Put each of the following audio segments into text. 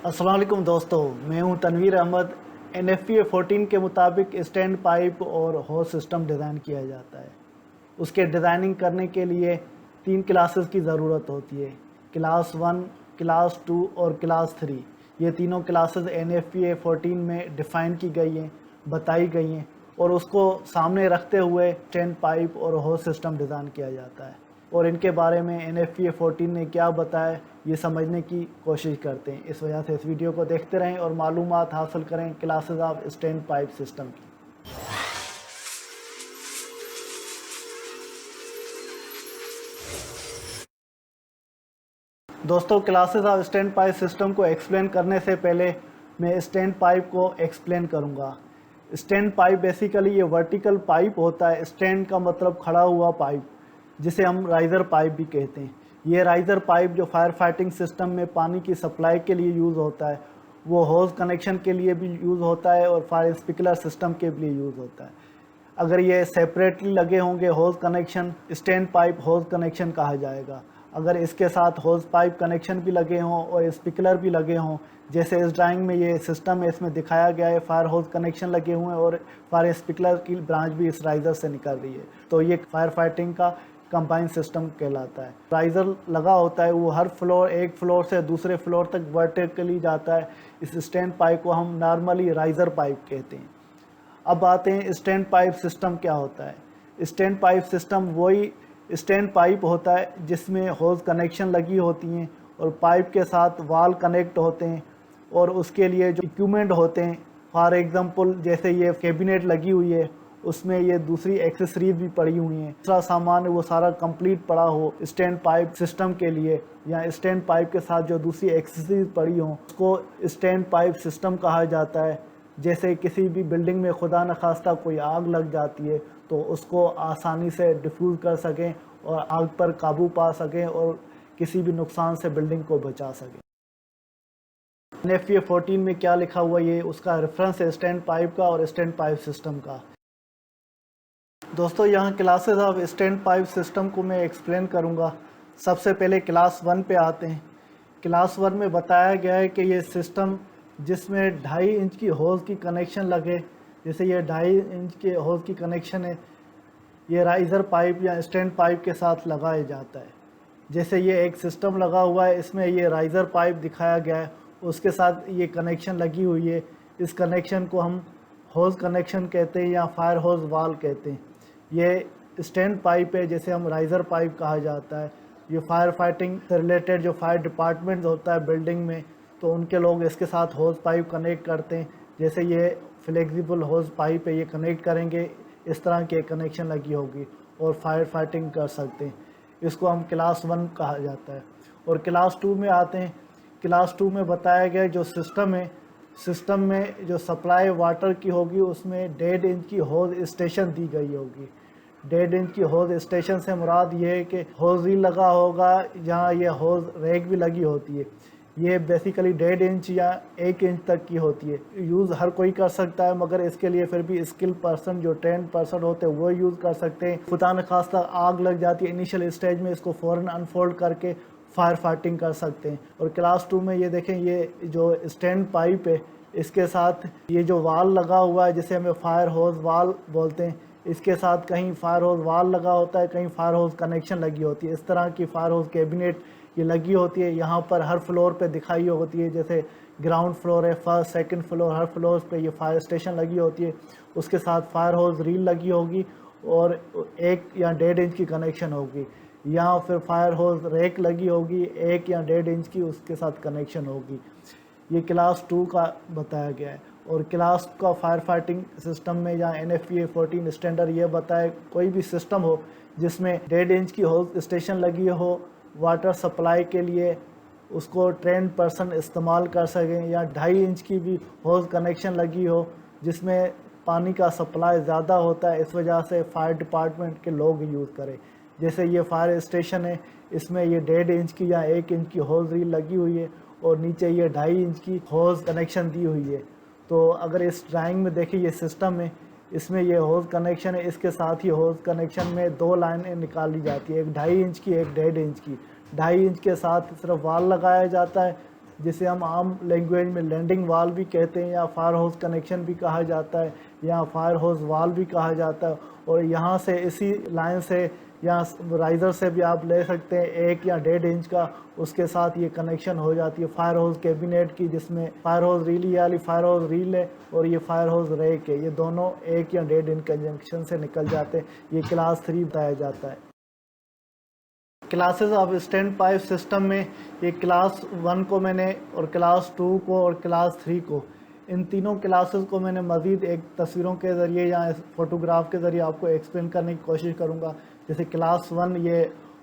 अस्सलाम वालेकुम दोस्तों, मैं हूं तनवीर अहमद। NFPA 14 के मुताबिक स्टैंड पाइप और होस सिस्टम डिज़ाइन किया जाता है। उसके डिज़ाइनिंग करने के लिए 3 क्लासेस की ज़रूरत होती है। क्लास 1, क्लास 2 और क्लास 3। ये तीनों क्लासेस NFPA 14 में डिफ़ाइन की गई हैं, बताई गई हैं और उसको सामने रखते हुए स्टैंड पाइप और होस सिस्टम डिज़ाइन किया जाता है। और इनके बारे में NFPA 14 ने क्या बताया, ये समझने की कोशिश करते हैं। इस वजह से इस वीडियो को देखते रहें और मालूमात हासिल करें classes of stand pipe system की। दोस्तों, classes of stand pipe system को एक्सप्लेन करने से पहले मैं स्टैंड पाइप को एक्सप्लेन करूंगा। स्टैंड पाइप बेसिकली ये वर्टिकल पाइप होता है। स्टैंड का मतलब खड़ा हुआ पाइप, जिसे हम राइज़र पाइप भी कहते हैं। ये राइज़र पाइप जो फायर फाइटिंग सिस्टम में पानी की सप्लाई के लिए यूज़ होता है, वो होज कनेक्शन के लिए भी यूज़ होता है और फायर स्प्रिंकलर सिस्टम के लिए यूज़ होता है। अगर ये सेपरेटली लगे होंगे होज कनेक्शन, स्टैंड पाइप होज कनेक्शन कहा जाएगा। अगर इसके साथ होज पाइप कनेक्शन भी लगे हों और स्प्रिंकलर भी लगे हों, जैसे इस ड्राइंग में ये सिस्टम है, इसमें दिखाया गया है फायर होज कनेक्शन लगे हुए हैं और फायर स्प्रिंकलर की ब्रांच भी इस राइज़र से निकल रही है, तो ये फायर फाइटिंग का कंबाइंड सिस्टम कहलाता है। राइज़र लगा होता है, वो हर फ्लोर, एक फ्लोर से दूसरे फ्लोर तक वर्टिकली जाता है। इस स्टैंड पाइप को हम नॉर्मली राइज़र पाइप कहते हैं। अब आते हैं स्टैंड पाइप सिस्टम क्या होता है। स्टैंड पाइप सिस्टम वही स्टैंड पाइप होता है जिसमें होज कनेक्शन लगी होती हैं और पाइप के साथ वाल कनेक्ट होते हैं और उसके लिए जो इक्विपमेंट होते हैं, फॉर एग्जांपल जैसे ये कैबिनेट लगी हुई है, उसमें ये दूसरी एक्सेसरीज भी पड़ी हुई हैं। दूसरा सामान है वो सारा कंप्लीट पड़ा हो स्टैंड पाइप सिस्टम के लिए, या स्टैंड पाइप के साथ जो दूसरी एक्सेसरीज पड़ी हो, उसको स्टैंड पाइप सिस्टम कहा जाता है। जैसे किसी भी बिल्डिंग में खुदा न खास्ता कोई आग लग जाती है तो उसको आसानी से डिफ्यूज़ कर सकें और आग पर काबू पा सकें और किसी भी नुकसान से बिल्डिंग को बचा सकें। NFPA 14 में क्या लिखा हुआ, ये उसका रेफरेंस है स्टैंड पाइप का और स्टैंड पाइप सिस्टम का। दोस्तों, यहाँ classes of stand pipe system को मैं एक्सप्लेन करूँगा। सबसे पहले क्लास 1 पे आते हैं। क्लास 1 में बताया गया है कि ये सिस्टम जिसमें 2.5 इंच की होज की कनेक्शन लगे, जैसे ये 2.5 इंच के होज की कनेक्शन है, ये राइज़र पाइप या स्टैंड पाइप के साथ लगाया जाता है। जैसे ये एक सिस्टम लगा हुआ है, इसमें ये राइज़र पाइप दिखाया गया है, उसके साथ ये कनेक्शन लगी हुई है। इस कनेक्शन को हम होज कनेक्शन कहते हैं या फायर होज वाल कहते हैं। ये स्टैंड पाइप है, जैसे हम राइज़र पाइप कहा जाता है। ये फायर फाइटिंग से रिलेटेड जो फायर डिपार्टमेंट होता है बिल्डिंग में, तो उनके लोग इसके साथ होज पाइप कनेक्ट करते हैं। जैसे ये फ्लेक्सिबल होज पाइप है, ये कनेक्ट करेंगे, इस तरह की कनेक्शन लगी होगी और फायर फाइटिंग कर सकते हैं। इसको हम क्लास 1 कहा जाता है। और क्लास 2 में आते हैं। क्लास 2 में बताया गया जो सिस्टम है, सिस्टम में जो सप्लाई वाटर की होगी उसमें 1.5 इंच की होज स्टेशन दी गई होगी। 1.5 इंच की होज स्टेशन से मुराद ये है कि होज ही लगा होगा, जहाँ ये होज रैक भी लगी होती है। ये बेसिकली 1.5 इंच या 1 इंच तक की होती है। यूज़ हर कोई कर सकता है, मगर इसके लिए फिर भी स्किल पर्सन, जो ट्रेंड पर्सन होते हैं, वो यूज़ कर सकते हैं। खुदा न खास्ता आग लग जाती है इनिशियल स्टेज में, इसको फ़ौरन अनफोल्ड करके फायर फाइटिंग कर सकते हैं। और क्लास 2 में ये देखें, ये जो स्टैंड पाइप है, इसके साथ ये जो वाल लगा हुआ है, जिसे हमें फायर होज वाल बोलते हैं, इसके साथ कहीं फायर होज वाल लगा होता है, कहीं फायर होज कनेक्शन लगी होती है। इस तरह की फायर होज कैबिनेट ये लगी होती है। यहाँ पर हर फ्लोर पे दिखाई होती है, जैसे ग्राउंड फ्लोर है, फर्स्ट सेकंड फ्लोर, हर फ्लोर पे ये फायर स्टेशन लगी होती है। उसके साथ फायर होज रील लगी होगी और 1 या 1.5 इंच की कनेक्शन होगी। यहाँ फिर फायर होज रैक लगी होगी, 1 या 1.5 इंच की उसके साथ कनेक्शन होगी। ये क्लास 2 का बताया गया है। और क्लास का फायर फाइटिंग सिस्टम में या NFPA 14 स्टैंडर्ड ये बताए, कोई भी सिस्टम हो जिसमें 1.5 इंच की होज स्टेशन लगी हो वाटर सप्लाई के लिए, उसको ट्रेंड पर्सन इस्तेमाल कर सकें, या 2.5 इंच की भी होज कनेक्शन लगी हो जिसमें पानी का सप्लाई ज़्यादा होता है, इस वजह से फायर डिपार्टमेंट के लोग यूज़ करें। जैसे ये फायर स्टेशन है, इसमें ये 1.5 इंच की या 1 इंच की होज रील लगी हुई है और नीचे ये 2.5 इंच की होज कनेक्शन दी हुई है। तो अगर इस ड्राइंग में देखिए, ये सिस्टम है, इसमें ये होज कनेक्शन है, इसके साथ ही होज कनेक्शन में 2 लाइनें निकाली जाती है, एक 2.5 इंच की, एक 1.5 इंच की। 2.5 इंच के साथ सिर्फ वाल लगाया जाता है, जिसे हम आम लैंग्वेज में लैंडिंग वाल भी कहते हैं, या फायर होस कनेक्शन भी कहा जाता है, या फायर होस वाल भी कहा जाता है। और यहाँ से इसी लाइन से या राइज़र से भी आप ले सकते हैं 1 या 1.5 इंच का, उसके साथ ये कनेक्शन हो जाती है फायर होस कैबिनेट की, जिसमें फायर होस रील, ये वाली फायर होस रील है और ये फायर होस रैक है, ये दोनों 1 या 1.5 इंच के जंक्शन से निकल जाते हैं। ये क्लास 3 बताया जाता है। Classes of stand pipe system में ये क्लास 1 को मैंने और क्लास 2 को और क्लास 3 को, इन तीनों क्लासेस को मैंने मज़ीद एक तस्वीरों के ज़रिए या फ़ोटोग्राफ के ज़रिए आपको एक्सप्लेन करने की कोशिश करूँगा। जैसे क्लास 1 ये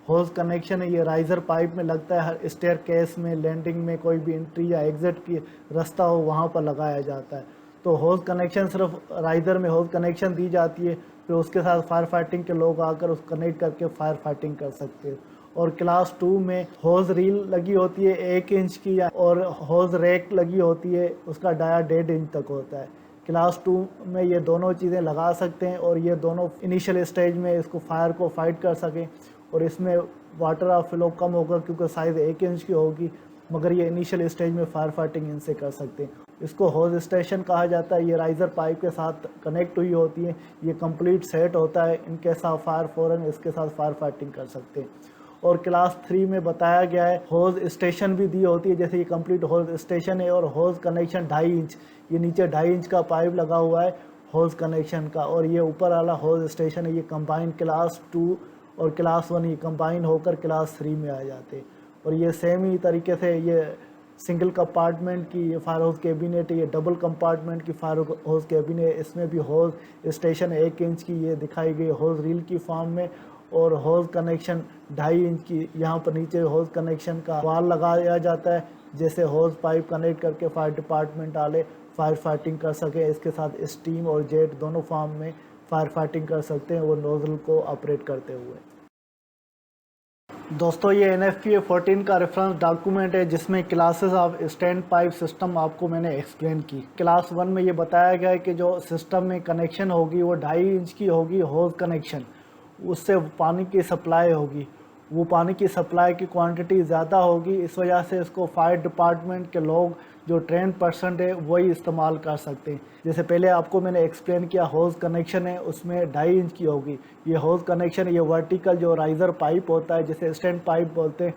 होज कनेक्शन है, ये राइज़र पाइप में लगता है, हर स्टेयर केस में, लैंडिंग में, कोई भी एंट्री या एग्ज़िट की रास्ता हो वहाँ पर लगाया जाता है। तो होज कनेक्शन सिर्फ राइज़र में होज कनेक्शन दी जाती है, फिर उसके साथ फायर फाइटिंग के लोग आकर उस कनेक्ट करके फायर फाइटिंग कर सकते हैं। और क्लास 2 में होज रील लगी होती है 1 इंच की, और होज रैक लगी होती है, उसका डाया 1.5 इंच तक होता है। क्लास 2 में ये दोनों चीज़ें लगा सकते हैं और ये दोनों इनिशियल स्टेज में इसको फायर को फाइट कर सकें। और इसमें वाटर ऑफ फ्लो कम होगा क्योंकि साइज़ 1 इंच की होगी, मगर ये इनिशियल स्टेज में फायर फाइटिंग इनसे कर सकते हैं। इसको होज स्टेशन कहा जाता है। ये राइज़र पाइप के साथ कनेक्ट हुई होती है, ये कंप्लीट सेट होता है, इनके साथ फायर फ़ौरन इसके साथ फायर फाइटिंग कर सकते हैं। और क्लास 3 में बताया गया है होज स्टेशन भी दी होती है, जैसे ये कंप्लीट होज स्टेशन है और होज कनेक्शन 2.5 इंच, ये नीचे 2.5 इंच का पाइप लगा हुआ है होज कनेक्शन का, और ये ऊपर वाला होज स्टेशन है। ये कंबाइन क्लास 2 और क्लास 1 ये कंबाइन होकर क्लास 3 में आ जाते हैं। और ये सेम ही तरीके से ये सिंगल कंपार्टमेंट की ये फायर होज कैबिनेट है, ये डबल कंपार्टमेंट की फायर होज कैबिनेट, इसमें भी होज स्टेशन 1 इंच की ये दिखाई गई होज रील की फॉर्म में, और होज कनेक्शन 2.5 इंच की। यहाँ पर नीचे होज कनेक्शन का वाल लगाया जाता है, जैसे होज पाइप कनेक्ट करके फायर डिपार्टमेंट वाले फायर फाइटिंग कर सके। इसके साथ स्टीम और जेट दोनों फॉर्म में फायर फाइटिंग कर सकते हैं वो नोजल को ऑपरेट करते हुए। दोस्तों ये NFPA 14 का रेफरेंस डॉक्यूमेंट है, जिसमें classes of stand pipe system आपको मैंने एक्सप्लेन की। क्लास 1 में ये बताया गया है कि जो सिस्टम में कनेक्शन होगी वो 2.5 इंच की होगी होज कनेक्शन, उससे पानी की सप्लाई होगी, वो पानी की सप्लाई की क्वांटिटी ज़्यादा होगी, इस वजह से इसको फायर डिपार्टमेंट के लोग जो ट्रेंड पर्सन है वही इस्तेमाल कर सकते हैं। जैसे पहले आपको मैंने एक्सप्लेन किया होज कनेक्शन है उसमें 2.5 इंच की होगी, ये होज कनेक्शन ये वर्टिकल जो राइज़र पाइप होता है जिसे स्टैंड पाइप बोलते हैं,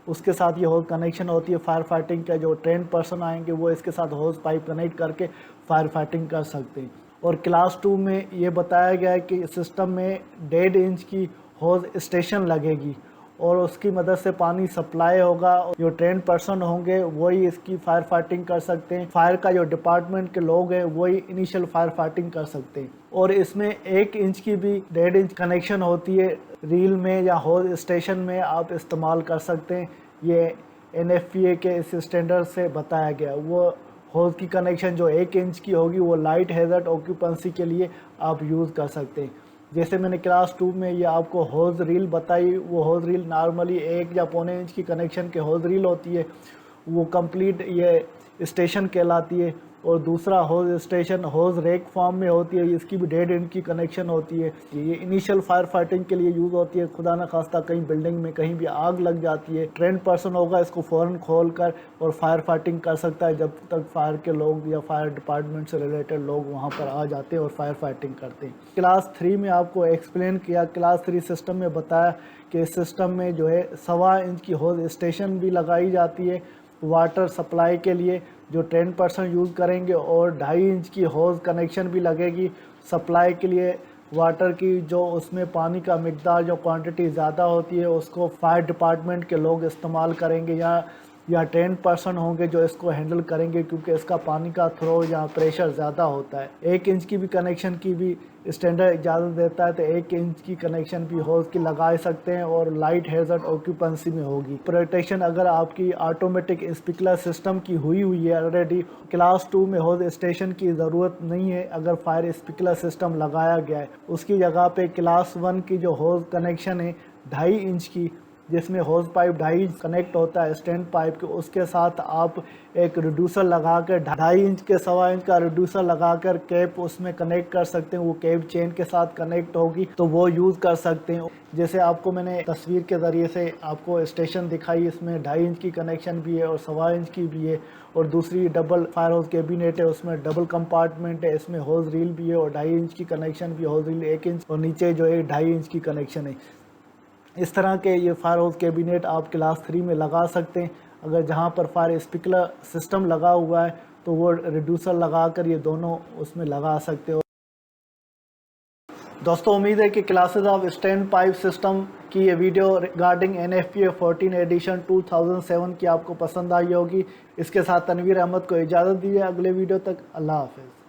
उसके साथ ये होज कनेक्शन होती है। फायर फाइटिंग का जो ट्रेंड पर्सन आएंगे वो इसके साथ होज पाइप कनेक्ट करके फायर फाइटिंग कर सकते हैं। और क्लास 2 में ये बताया गया है कि सिस्टम में 1.5 इंच की होज स्टेशन लगेगी और उसकी मदद से पानी सप्लाई होगा। जो ट्रेंड पर्सन होंगे वही इसकी फायर फाइटिंग कर सकते हैं, फायर का जो डिपार्टमेंट के लोग हैं वही इनिशियल फायर फाइटिंग कर सकते हैं। और इसमें 1 इंच की भी 1.5 इंच कनेक्शन होती है, रील में या होज स्टेशन में आप इस्तेमाल कर सकते हैं। ये NFPA के इस स्टैंडर्ड से बताया गया। वो होज की कनेक्शन जो 1 इंच की होगी वो लाइट हैज़र्ड ऑक्यूपेंसी के लिए आप यूज़ कर सकते हैं। जैसे मैंने क्लास 2 में ये आपको होज रील बताई, वो होज रील नॉर्मली 1 या 1.25 इंच की कनेक्शन के होज रील होती है, वो कंप्लीट ये स्टेशन कहलाती है। और दूसरा होज स्टेशन होज रैक फॉर्म में होती है, इसकी भी 1.5 इंच की कनेक्शन होती है। ये इनिशियल फायर फाइटिंग के लिए यूज़ होती है। खुदा न खास्ता कहीं बिल्डिंग में कहीं भी आग लग जाती है, ट्रेंड पर्सन होगा इसको फ़ौरन खोल कर और फायर फाइटिंग कर सकता है, जब तक फायर के लोग या फायर डिपार्टमेंट से रिलेटेड लोग वहाँ पर आ जाते हैं और फायर फाइटिंग करते हैं। क्लास 3 में आपको एक्सप्लेन किया, क्लास 3 सिस्टम में बताया कि इस सिस्टम में जो है 1.25 इंच की होज स्टेशन भी लगाई जाती है वाटर सप्लाई के लिए जो ट्रेंड पर्सन यूज़ करेंगे, और 2.5 इंच की होज कनेक्शन भी लगेगी सप्लाई के लिए वाटर की। जो उसमें पानी का मिकदार जो क्वांटिटी ज़्यादा होती है उसको फायर डिपार्टमेंट के लोग इस्तेमाल करेंगे या ट्रेंड पर्सन होंगे जो इसको हैंडल करेंगे, क्योंकि इसका पानी का थ्रो या प्रेशर ज़्यादा होता है। 1 इंच की भी कनेक्शन की भी स्टैंडर्ड इजाज़त देता है, तो 1 इंच की कनेक्शन भी होज की लगा सकते हैं और लाइट हैज़र्ड ऑक्यूपेंसी में होगी। प्रोटेक्शन अगर आपकी ऑटोमेटिक स्प्रिंकलर सिस्टम की हुई है ऑलरेडी, क्लास 2 में होज स्टेशन की ज़रूरत नहीं है। अगर फायर स्प्रिंकलर सिस्टम लगाया गया है उसकी जगह पे क्लास 1 की जो होज कनेक्शन है 2.5 इंच की, जिसमें होज पाइप 2.5 इंच कनेक्ट होता है स्टैंड पाइप के, उसके साथ आप एक रिड्यूसर लगाकर 2.5 इंच के 1.25 इंच का रिड्यूसर लगाकर कैप उसमें कनेक्ट कर सकते हैं। वो कैप चेन के साथ कनेक्ट होगी तो वो यूज़ कर सकते हैं। जैसे आपको मैंने तस्वीर के ज़रिए से आपको स्टेशन दिखाई, इसमें 2.5 इंच की कनेक्शन भी है और 1.25 इंच की भी है। और दूसरी डबल फायर होज कैबिनेट है, उसमें डबल कंपार्टमेंट है, इसमें होज रील भी है और 2.5 इंच की कनेक्शन भी, होज रील 1 इंच और नीचे जो है 2.5 इंच की कनेक्शन है। इस तरह के ये फायर हाउस कैबिनेट आप क्लास 3 में लगा सकते हैं। अगर जहाँ पर फायर स्प्रिंकलर सिस्टम लगा हुआ है तो वो रिड्यूसर लगाकर ये दोनों उसमें लगा सकते हो। दोस्तों उम्मीद है कि classes of stand pipe system की ये वीडियो रिगार्डिंग NFPA 14 एडिशन 2007 की आपको पसंद आई होगी। इसके साथ तनवीर अहमद को इजाज़त दीजिए, अगले वीडियो तक अल्लाह हाफ़िज़।